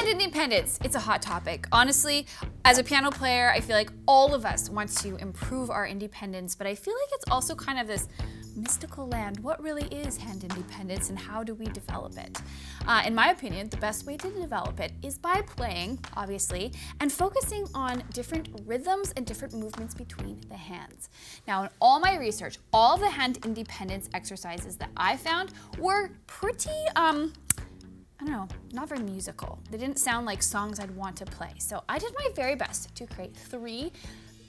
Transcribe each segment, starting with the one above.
Hand independence, it's a hot topic. Honestly, as a piano player, I feel like all of us want to improve our independence, but I feel like it's also kind of this mystical land. What really is hand independence and how do we develop it? In my opinion, the best way to develop it is by playing, obviously, and focusing on different rhythms and different movements between the hands. Now, in all my research, all the hand independence exercises that I found were pretty, I don't know, not very musical. They didn't sound like songs I'd want to play. So I did my very best to create 3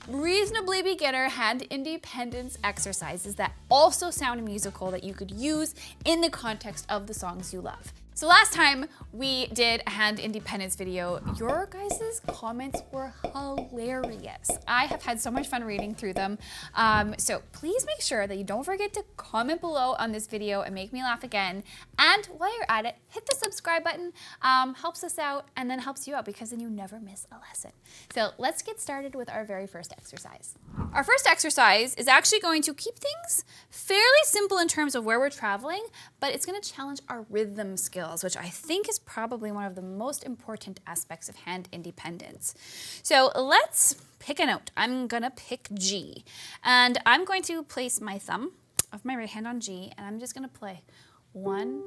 reasonably beginner hand independence exercises that also sound musical that you could use in the context of the songs you love. So last time we did a hand independence video, your guys' comments were hilarious. I have had so much fun reading through them. So please make sure that you don't forget to comment below on this video and make me laugh again. And while you're at it, hit the subscribe button. Helps us out and then helps you out because then you never miss a lesson. So let's get started with our very first exercise. Our first exercise is actually going to keep things fairly simple in terms of where we're traveling, but it's going to challenge our rhythm skills, which I think is probably one of the most important aspects of hand independence. So let's pick a note. I'm gonna pick G, and I'm going to place my thumb of my right hand on G, and I'm just gonna play 1,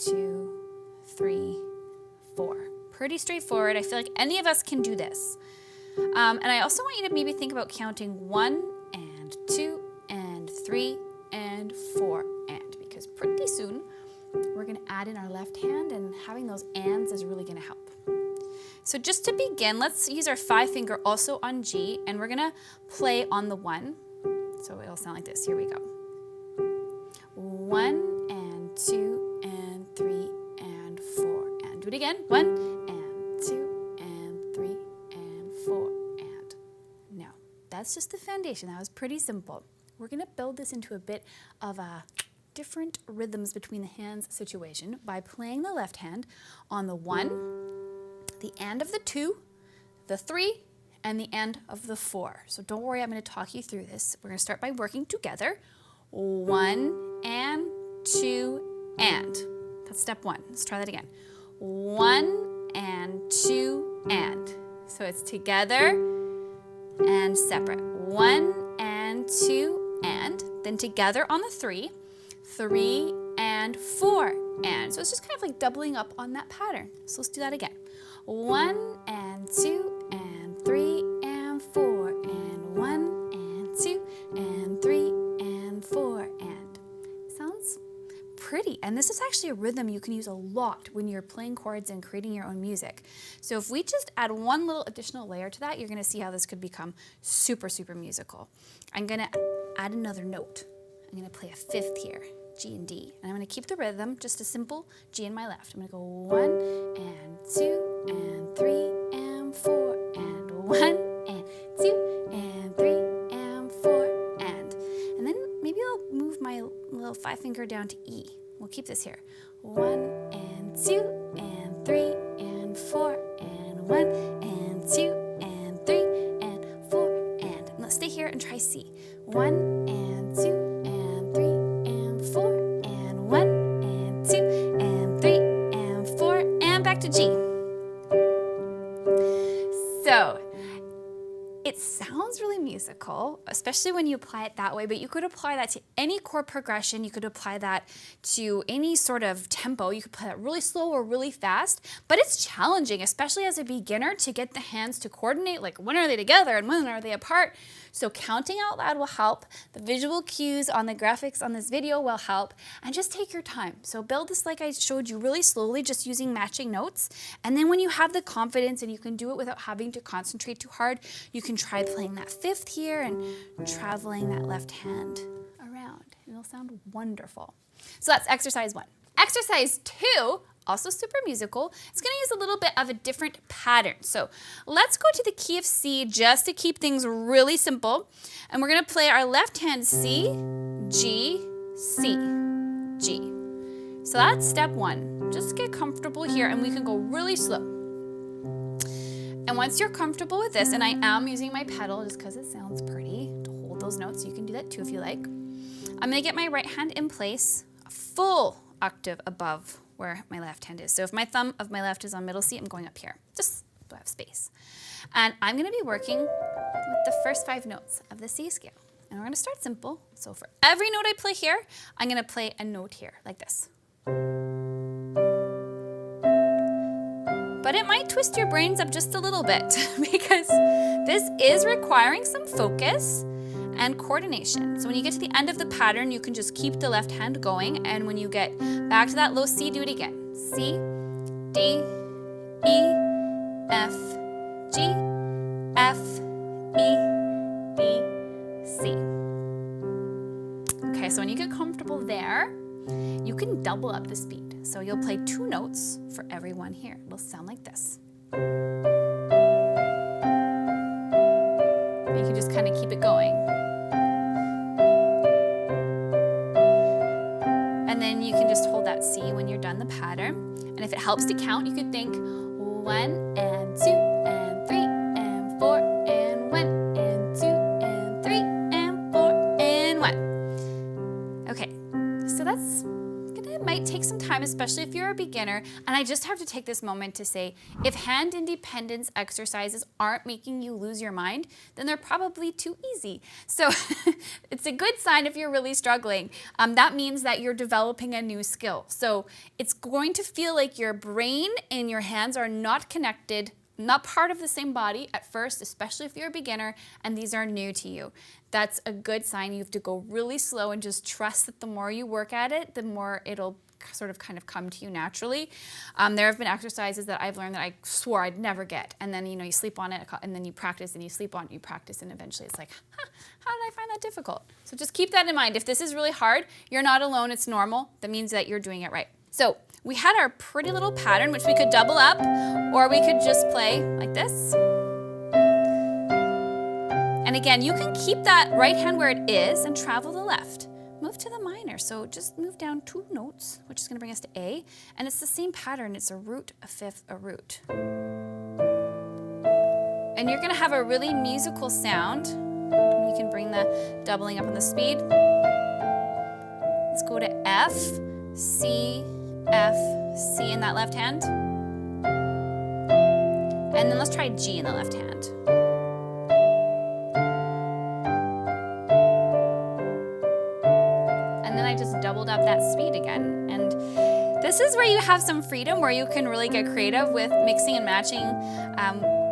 2, 3, 4. Pretty straightforward. I feel like any of us can do this. And I also want you to maybe think about counting 1 and 2 and 3 and 4 and, because pretty soon we're going to add in our left hand, and having those ands is really going to help. So just to begin, let's use our 5 finger also on G, and we're going to play on the 1. So it'll sound like this. Here we go. 1 and 2 and 3 and 4 and. Do it again. 1 and 2 and 3 and 4 and. Now, that's just the foundation. That was pretty simple. We're going to build this into a bit of a different rhythms between the hands situation by playing the left hand on the 1, the and of the 2, the 3, and the end of the 4. So don't worry, I'm going to talk you through this. We're going to start by working together. 1 and 2 and. That's step 1. Let's try that again. 1 and 2 and. So it's together and separate. 1 and 2 and. Then together on the 3. 3 and 4 and. So it's just kind of like doubling up on that pattern. So let's do that again. 1 and 2 and 3 and 4 and 1 and 2 and 3 and 4 and. Sounds pretty. And this is actually a rhythm you can use a lot when you're playing chords and creating your own music. So if we just add one little additional layer to that, you're going to see how this could become super, super musical. I'm going to add another note. I'm going to play a 5th here, G and D. And I'm going to keep the rhythm, just a simple G in my left. I'm going to go 1 and 2 and 3 and 4 and 1 and 2 and 3 and 4 and. And then maybe I'll move my little 5 finger down to E. We'll keep this here. 1 and 2 and 3 and 4 and 1 and 2 and 3 and 4 and. And let's stay here and try C. 1 and 2 and 3 and 4 and 1 and 2 and 3 and 4 and back to G. So it sounds really musical, especially when you apply it that way, but you could apply that to any chord progression. You could apply that to any sort of tempo. You could play that really slow or really fast, but it's challenging, especially as a beginner, to get the hands to coordinate, like when are they together and when are they apart. So counting out loud will help. The visual cues on the graphics on this video will help, and just take your time. So build this like I showed you really slowly, just using matching notes. And then when you have the confidence and you can do it without having to concentrate too hard, you can try playing that 5th here and traveling that left hand around. It'll sound wonderful. So that's exercise 1. Exercise 2, also super musical. It's going to use a little bit of a different pattern. So let's go to the key of C just to keep things really simple. And we're going to play our left hand C, G, C, G. So that's step 1. Just get comfortable here and we can go really slow. And once you're comfortable with this, and I am using my pedal just because it sounds pretty to hold those notes, so you can do that too if you like. I'm going to get my right hand in place, a full octave above where my left hand is. So if my thumb of my left is on middle C, I'm going up here, just so I have space. And I'm going to be working with the first 5 notes of the C scale. And we're going to start simple. So for every note I play here, I'm going to play a note here, like this. But it might twist your brains up just a little bit because this is requiring some focus and coordination. So when you get to the end of the pattern, you can just keep the left hand going, and when you get back to that low C, do it again. C, D, E, F, G, F, E, B, C. Okay, so when you get comfortable there, you can double up the speed. So you'll play 2 notes for every one here. It'll sound like this. You can just kind of keep it going. And then you can just hold that C when you're done the pattern. And if it helps to count, you could think 1 and 2 and 3 and 4 and 1 and 2 and 3 and 4 and 1. Okay, so that's it might take some time, especially if you're a beginner. And I just have to take this moment to say, if hand independence exercises aren't making you lose your mind, then they're probably too easy. So it's a good sign if you're really struggling. That means that you're developing a new skill. So it's going to feel like your brain and your hands are not connected, not part of the same body at first, especially if you're a beginner and these are new to you. That's a good sign. You have to go really slow and just trust that the more you work at it, the more it'll sort of kind of come to you naturally. There have been exercises that I've learned that I swore I'd never get. And then, you sleep on it and then you practice and you sleep on it, you practice, and eventually it's like, how did I find that difficult? So just keep that in mind. If this is really hard, you're not alone, it's normal. That means that you're doing it right. So we had our pretty little pattern, which we could double up, or we could just play like this. And again, you can keep that right hand where it is and travel the left. Move to the minor, so just move down 2 notes, which is going to bring us to A, and it's the same pattern. It's a root, a fifth, a root. And you're going to have a really musical sound. You can bring the doubling up on the speed. Let's go to F, C, F, C in that left hand. And then let's try G in the left hand. Doubled up that speed again. And this is where you have some freedom, where you can really get creative with mixing and matching,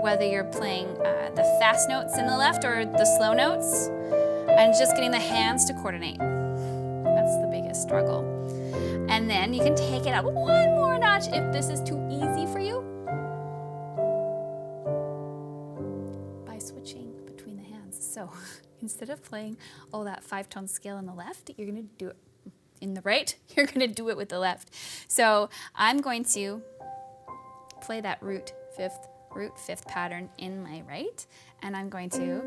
whether you're playing the fast notes in the left or the slow notes, and just getting the hands to coordinate. That's the biggest struggle. And then you can take it up 1 more notch if this is too easy for you, by switching between the hands. So instead of playing that 5-tone scale in the left, you're going to do it in the right, you're going to do it with the left. So I'm going to play that root fifth pattern in my right, and I'm going to,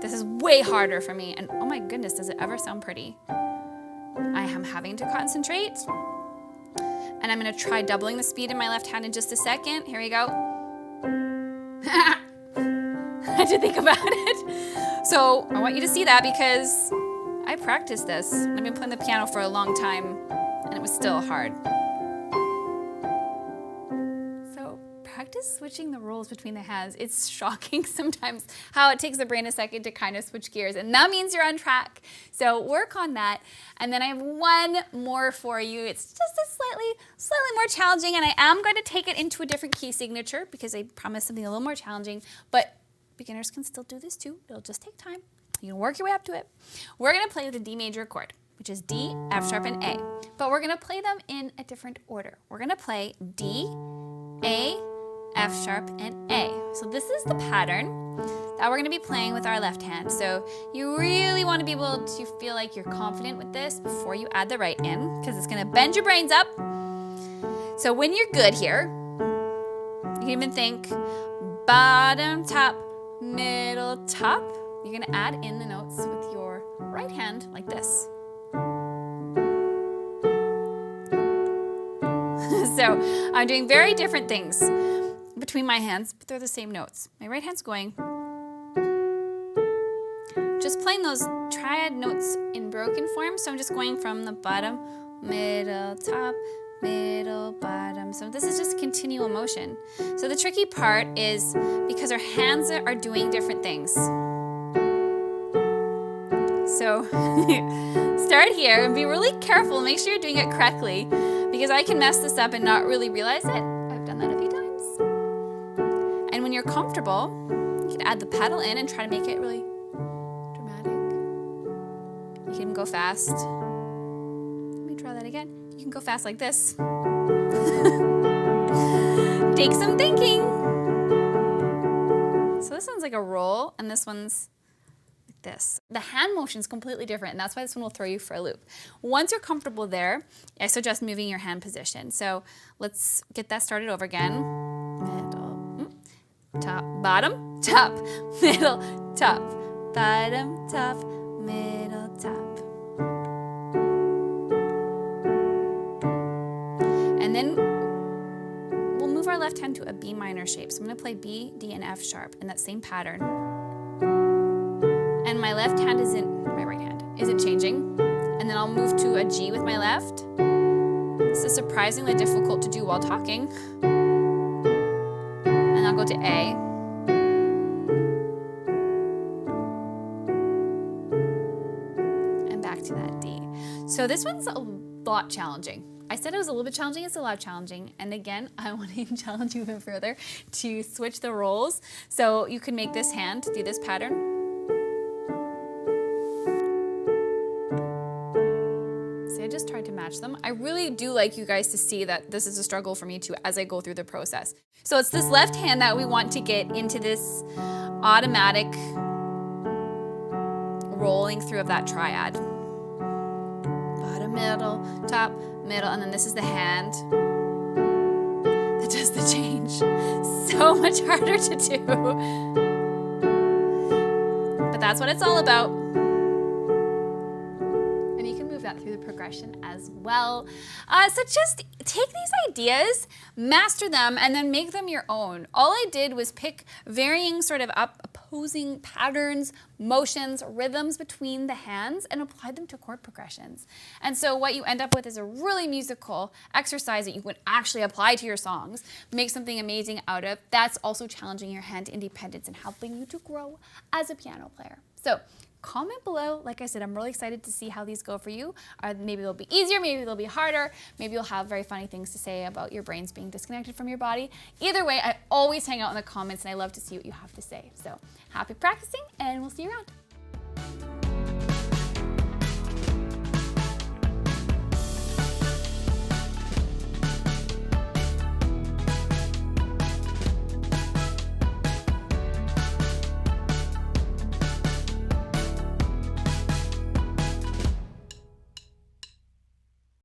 this is way harder for me, and oh my goodness, does it ever sound pretty? I am having to concentrate, and I'm going to try doubling the speed in my left hand in just a second. Here we go. I had to think about it. So I want you to see that because I practiced this. I've been playing the piano for a long time, and it was still hard. So practice switching the roles between the hands. It's shocking sometimes how it takes the brain a second to kind of switch gears, and that means you're on track. So work on that. And then I have one more for you. It's just a slightly more challenging, and I am going to take it into a different key signature because I promised something a little more challenging, but beginners can still do this too. It'll just take time. You can work your way up to it. We're going to play the D major chord, which is D, F sharp, and A. But we're going to play them in a different order. We're going to play D, A, F sharp, and A. So this is the pattern that we're going to be playing with our left hand. So you really want to be able to feel like you're confident with this before you add the right in, because it's going to bend your brains up. So when you're good here, you can even think bottom, top, middle, top. You're going to add in the notes with your right hand like this. So I'm doing very different things between my hands, but they're the same notes. My right hand's going, just playing those triad notes in broken form. So I'm just going from the bottom, middle, top, middle, bottom. So this is just continual motion. So the tricky part is because our hands are doing different things. So start here and be really careful. Make sure you're doing it correctly because I can mess this up and not really realize it. I've done that a few times. And when you're comfortable, you can add the pedal in and try to make it really dramatic. You can go fast. Let me try that again. You can go fast like this. Take some thinking. So this one's like a roll and this one's like this. The hand motion is completely different and that's why this one will throw you for a loop. Once you're comfortable there, I suggest moving your hand position. So let's get that started over again. Middle, top, bottom, top, middle, top, bottom, top, middle, top. And then we'll move our left hand to a B minor shape. So I'm going to play B, D, and F sharp in that same pattern. And my left hand my right hand isn't changing. And then I'll move to a G with my left. This is surprisingly difficult to do while talking. And I'll go to A. And back to that D. So this one's a lot challenging. I said it was a little bit challenging, it's a lot challenging. And again, I want to challenge you even further to switch the roles. So you can make this hand do this pattern. See, I just tried to match them. I really do like you guys to see that this is a struggle for me too as I go through the process. So it's this left hand that we want to get into this automatic rolling through of that triad. Bottom, middle, top, middle, and then this is the hand that does the change. So much harder to do. But that's what it's all about. And you can move that through the progression as well. So just take these ideas, master them, and then make them your own. All I did was pick varying sort of opposing patterns, motions, rhythms between the hands and apply them to chord progressions. And so what you end up with is a really musical exercise that you would actually apply to your songs, make something amazing out of. That's also challenging your hand independence and helping you to grow as a piano player. So comment below. Like I said, I'm really excited to see how these go for you. Maybe they'll be easier, maybe they'll be harder, maybe you'll have very funny things to say about your brains being disconnected from your body. Either way, I always hang out in the comments and I love to see what you have to say. So happy practicing and we'll see you around.